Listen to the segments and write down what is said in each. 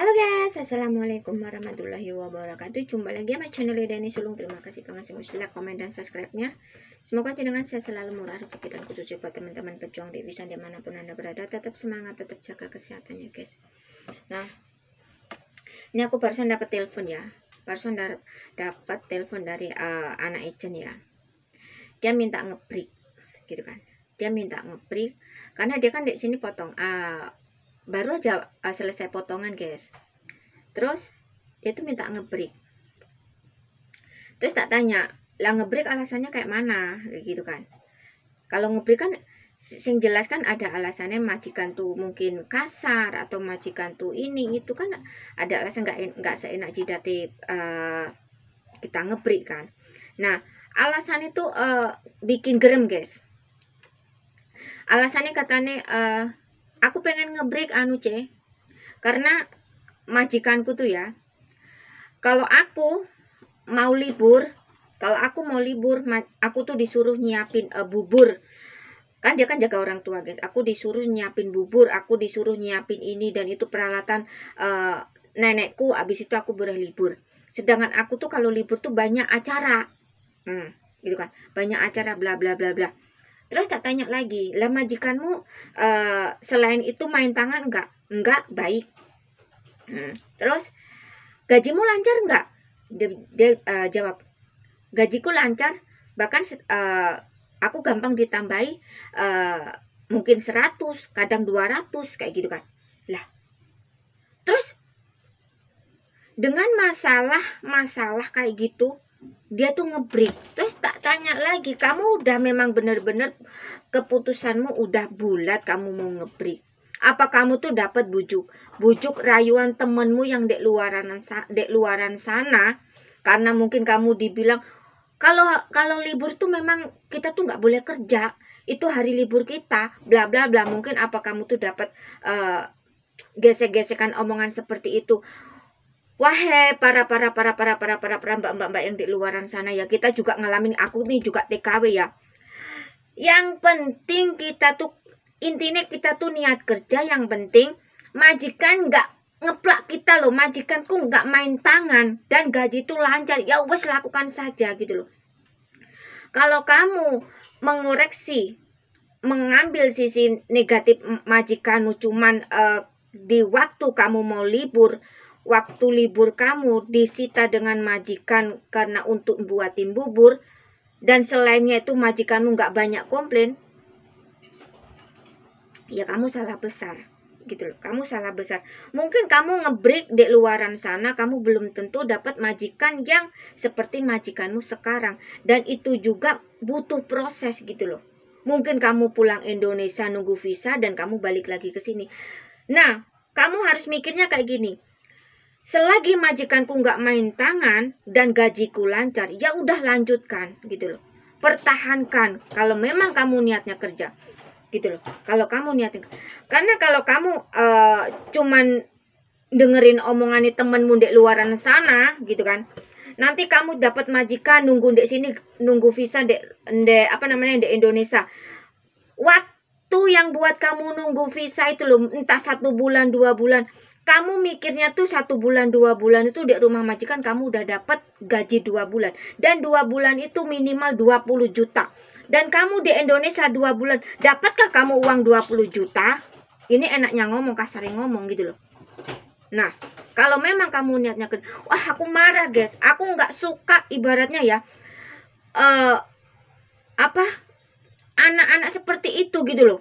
Halo guys, assalamualaikum warahmatullahi wabarakatuh. Jumpa lagi sama channel Dani Sulung. Terima kasih banget semua sudah komen dan subscribe-nya. Semoga dengan saya selalu murah rezeki dan khususnya buat teman-teman pejuang devisa dimanapun anda berada. Tetap semangat, tetap jaga kesehatannya guys. Nah, ini aku barusan dapat telepon ya. Barusan dapat telepon dari anak agent ya. Dia minta ngebreak gitu kan. Dia minta ngebreak karena dia kan di sini potong baru aja selesai potongan guys. Terus dia tuh minta ngebreak. Terus tak tanya, lah ngebreak alasannya kayak mana kayak gitu kan. Kalau ngebreak kan sing jelas kan ada alasannya, majikan tuh mungkin kasar atau majikan tuh ini itu kan ada alasan, nggak seenak jidate kita ngebreak kan. Nah alasan itu bikin gerem guys. Alasannya katanya aku pengen ngebreak karena majikanku tuh ya, kalau aku mau libur, aku tuh disuruh nyiapin bubur. Kan dia kan jaga orang tua guys. Aku disuruh nyiapin bubur, aku disuruh nyiapin ini dan itu peralatan nenekku. Abis itu aku boleh libur. Sedangkan aku tuh kalau libur tuh banyak acara, gitu kan, banyak acara bla bla bla bla. Terus tak tanya lagi, lah majikanmu selain itu main tangan enggak? Enggak, baik. Terus gajimu lancar enggak? Dia jawab, gajiku lancar, bahkan aku gampang ditambahi mungkin 100, kadang 200 kayak gitu kan. Lah, terus dengan masalah kayak gitu dia tuh ngebreak. Terus tak tanya lagi, kamu udah memang bener-bener keputusanmu udah bulat kamu mau ngebreak? Apa kamu tuh dapat bujuk rayuan temenmu yang dek luaran sana, karena mungkin kamu dibilang kalau libur tuh memang kita tuh nggak boleh kerja, itu hari libur kita, bla bla bla. Mungkin apa kamu tuh dapat gesek-gesekan omongan seperti itu? Wahai para mbak-mbak yang di luaran sana ya, kita juga ngalamin, aku nih juga TKW ya. Yang penting kita tuh intinya kita tuh niat kerja, yang penting majikan nggak ngeplak kita loh, majikanku nggak main tangan dan gaji tuh lancar, ya wes lakukan saja gitu loh. Kalau kamu mengoreksi, mengambil sisi negatif majikanmu cuman di waktu kamu mau libur, waktu libur kamu disita dengan majikan karena untuk buatin bubur, dan selainnya itu majikanmu nggak banyak komplain, ya kamu salah besar gitu loh. Kamu salah besar. Mungkin kamu ngebreak di luaran sana, kamu belum tentu dapat majikan yang seperti majikanmu sekarang, dan itu juga butuh proses gitu loh. Mungkin kamu pulang Indonesia nunggu visa dan kamu balik lagi ke sini. Nah, kamu harus mikirnya kayak gini, selagi majikanku nggak main tangan dan gajiku lancar, ya udah lanjutkan gitu loh. Pertahankan kalau memang kamu niatnya kerja gitu loh. Kalau kamu niatnya, karena kalau kamu cuman dengerin omongan temenmu di luaran sana gitu kan, nanti kamu dapat majikan nunggu di sini, nunggu visa di Indonesia. Waktu yang buat kamu nunggu visa itu loh, entah 1 bulan 2 bulan, kamu mikirnya tuh 1 bulan 2 bulan itu di rumah majikan kamu udah dapat gaji 2 bulan, dan 2 bulan itu minimal 20 juta. Dan kamu di Indonesia 2 bulan, dapatkah kamu uang 20 juta? Ini enaknya ngomong, kasarin ngomong gitu loh. Nah, kalau memang kamu niatnya wah aku marah guys, aku nggak suka ibaratnya ya anak-anak seperti itu gitu loh,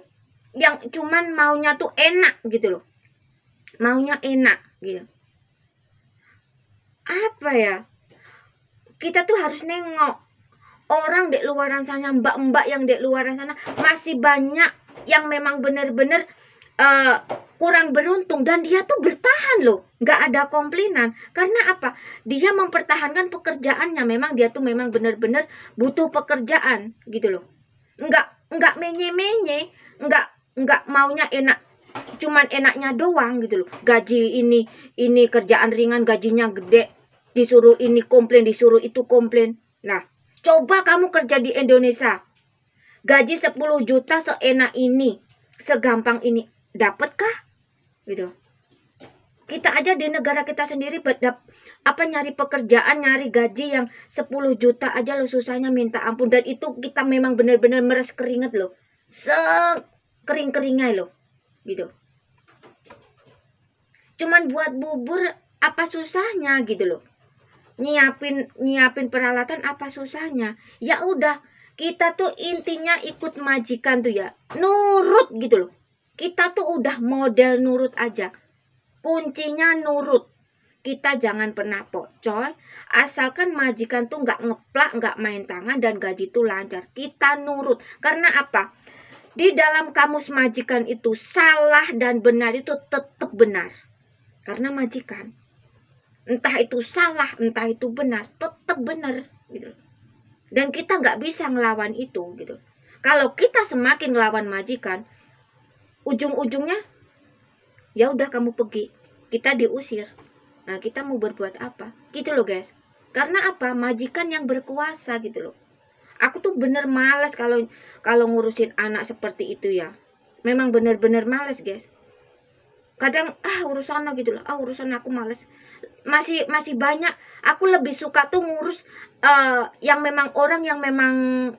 yang cuman maunya tuh enak gitu loh, maunya enak gitu. Apa ya, kita tuh harus nengok orang di luaran sana, mbak-mbak yang di luaran sana masih banyak yang memang bener-bener kurang beruntung, dan dia tuh bertahan loh, nggak ada komplainan. Karena apa? Dia mempertahankan pekerjaannya, memang dia tuh memang bener-bener butuh pekerjaan gitu loh. Nggak menye-menye, nggak maunya enak, cuman enaknya doang gitu loh. Gaji ini kerjaan ringan, gajinya gede, disuruh ini komplain, disuruh itu komplain. Nah, coba kamu kerja di Indonesia, gaji 10 juta seenak ini, segampang ini, dapatkah gitu? Kita aja di negara kita sendiri nyari pekerjaan, nyari gaji yang 10 juta aja lo susahnya minta ampun. Dan itu kita memang benar-benar meres keringet loh. Sekering-keringnya loh. Gitu. Cuman buat bubur apa susahnya gitu loh. Nyiapin peralatan apa susahnya. Ya udah, kita tuh intinya ikut majikan tuh ya. Nurut gitu loh. Kita tuh udah model nurut aja. Kuncinya nurut. Kita jangan pernah pocoy. Asalkan majikan tuh nggak ngeplak, nggak main tangan, dan gaji tuh lancar. Kita nurut. Karena apa? Di dalam kamus majikan itu salah dan benar itu tetap benar. Karena majikan. Entah itu salah, entah itu benar, tetap benar gitu. Dan kita nggak bisa ngelawan itu gitu. Kalau kita semakin ngelawan majikan, ujung-ujungnya ya udah kamu pergi, kita diusir. Nah, kita mau berbuat apa? Gitu loh, guys. Karena apa? Majikan yang berkuasa gitu loh. Aku tuh bener malas kalau ngurusin anak seperti itu ya. Memang bener-bener malas, guys. Kadang urusan gitu loh. Urusan aku males. Masih banyak. Aku lebih suka tuh ngurus yang memang orang yang memang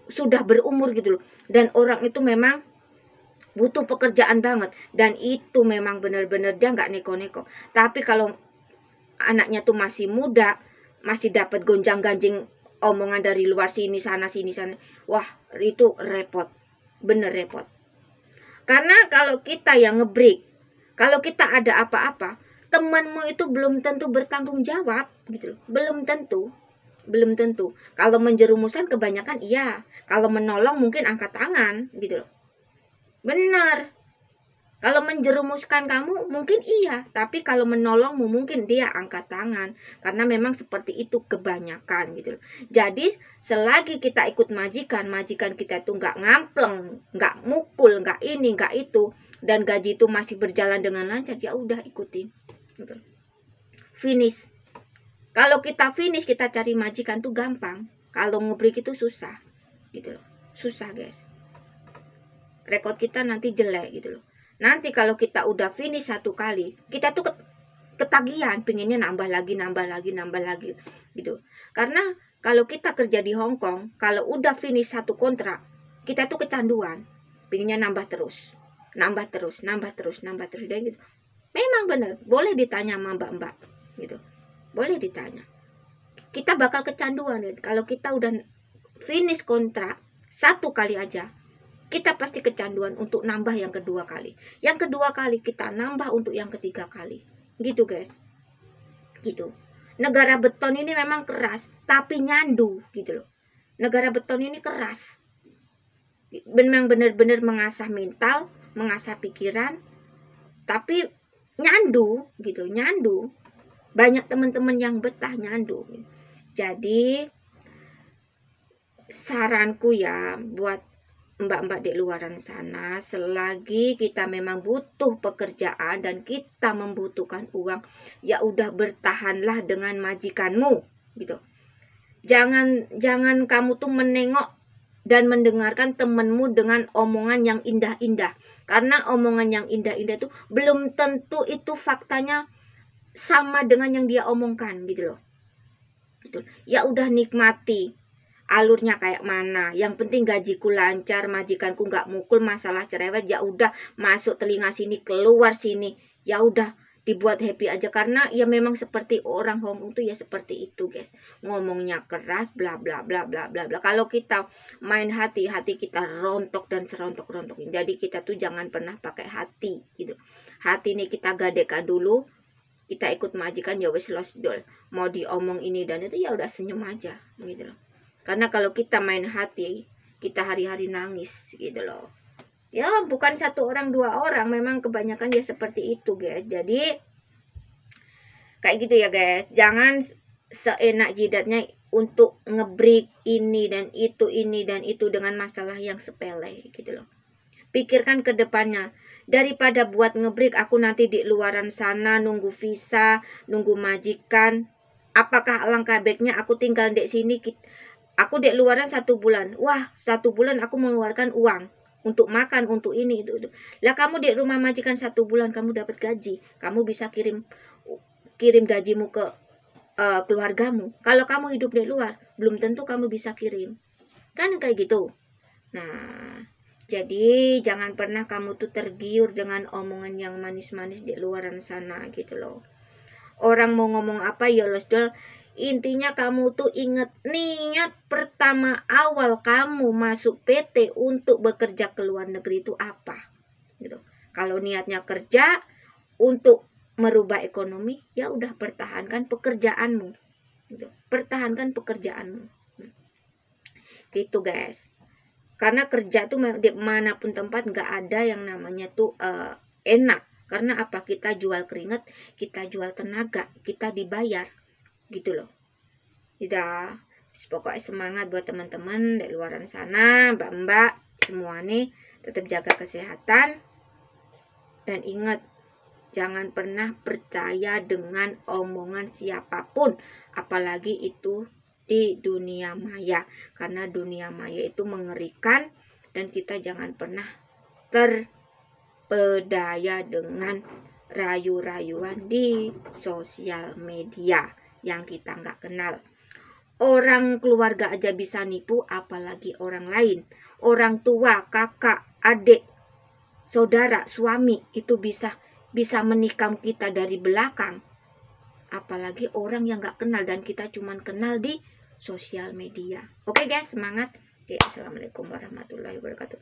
sudah berumur gitu loh. Dan orang itu memang butuh pekerjaan banget, dan itu memang benar-benar dia nggak neko-neko. Tapi kalau anaknya tuh masih muda, masih dapat gonjang-ganjing omongan dari luar sini sana, wah itu repot, bener repot. Karena kalau kita yang ngebreak, kalau kita ada apa-apa, temanmu itu belum tentu bertanggung jawab gitu loh. Belum tentu. Kalau menjerumuskan kebanyakan iya, kalau menolong mungkin angkat tangan gitu loh. Benar. Kalau menjerumuskan kamu mungkin iya, tapi kalau menolongmu mungkin dia angkat tangan. Karena memang seperti itu kebanyakan gitu loh. Jadi selagi kita ikut majikan kita itu nggak ngampleng, nggak mukul, nggak ini, nggak itu, dan gaji itu masih berjalan dengan lancar, ya udah ikutin. Gitu. Finish. Kalau kita finish, kita cari majikan tuh gampang. Kalau ngebreak itu susah. Gitu loh. Susah, guys. Rekod kita nanti jelek gitu loh. Nanti kalau kita udah finish satu kali, kita tuh ketagihan, pengennya nambah lagi gitu. Karena kalau kita kerja di Hong Kong, kalau udah finish satu kontrak, kita tuh kecanduan, pengennya nambah terus dan gitu. Memang benar, boleh ditanya sama mbak-mbak gitu. Boleh ditanya. Kita bakal kecanduan ya. Kalau kita udah finish kontrak satu kali aja, kita pasti kecanduan untuk nambah yang kedua kali. Yang kedua kali kita nambah untuk yang ketiga kali. Gitu, guys. Gitu. Negara beton ini memang keras, tapi nyandu gitu loh. Negara beton ini keras. Memang benar-benar mengasah mental, mengasah pikiran, tapi nyandu gitu, nyandu. Banyak teman-teman yang betah nyandu. Jadi saranku ya buat mbak-mbak di luaran sana, selagi kita memang butuh pekerjaan dan kita membutuhkan uang, ya udah bertahanlah dengan majikanmu gitu. Jangan kamu tuh menengok dan mendengarkan temenmu dengan omongan yang indah-indah. Karena omongan yang indah-indah itu belum tentu itu faktanya sama dengan yang dia omongkan gitu loh. Gitu. Ya udah nikmati alurnya kayak mana, yang penting gajiku lancar, majikanku nggak mukul, masalah cerewet ya udah masuk telinga sini keluar sini, ya udah dibuat happy aja. Karena ya memang seperti orang Hong Kong tuh ya seperti itu, guys, ngomongnya keras bla bla bla bla bla bla. Kalau kita main hati kita rontok dan serontok-rontokin. Jadi kita tuh jangan pernah pakai hati gitu. Hati ini kita gadekan dulu, kita ikut majikan ya wes los dol, mau diomong ini dan itu ya udah senyum aja gitu loh. Karena kalau kita main hati, kita hari-hari nangis gitu loh. Ya bukan satu orang, dua orang, memang kebanyakan ya seperti itu, guys. Jadi kayak gitu ya, guys. Jangan seenak jidatnya untuk ngebreak ini dan itu dengan masalah yang sepele gitu loh. Pikirkan ke depannya. Daripada buat ngebreak aku nanti di luaran sana nunggu visa, nunggu majikan. Apakah alangkah baiknya aku tinggal di sini? Aku di luaran 1 bulan. Wah, 1 bulan aku mengeluarkan uang untuk makan, untuk ini, itu. Lah kamu di rumah majikan 1 bulan kamu dapat gaji. Kamu bisa kirim kirim gajimu ke keluargamu. Kalau kamu hidup di luar, belum tentu kamu bisa kirim. Kan kayak gitu. Nah, jadi jangan pernah kamu tuh tergiur dengan omongan yang manis-manis di luaran sana gitu loh. Orang mau ngomong apa ya losdol, intinya kamu tuh inget niat pertama awal kamu masuk PT untuk bekerja ke luar negeri itu apa gitu. Kalau niatnya kerja untuk merubah ekonomi, ya udah pertahankan pekerjaanmu gitu. Pertahankan pekerjaanmu gitu guys. Karena kerja tuh dimanapun tempat nggak ada yang namanya tuh enak. Karena apa? Kita jual keringat, kita jual tenaga, kita dibayar gitu loh. Tidak, pokoknya semangat buat teman-teman di luaran sana, mbak-mbak semua nih, tetap jaga kesehatan. Dan ingat, jangan pernah percaya dengan omongan siapapun, apalagi itu di dunia maya. Karena dunia maya itu mengerikan dan kita jangan pernah terpedaya dengan rayu-rayuan di sosial media yang kita nggak kenal. Orang keluarga aja bisa nipu, apalagi orang lain. Orang tua, kakak, adik, saudara, suami itu bisa menikam kita dari belakang. Apalagi orang yang gak kenal dan kita cuman kenal di sosial media. Oke guys, semangat. Oke, assalamualaikum warahmatullahi wabarakatuh.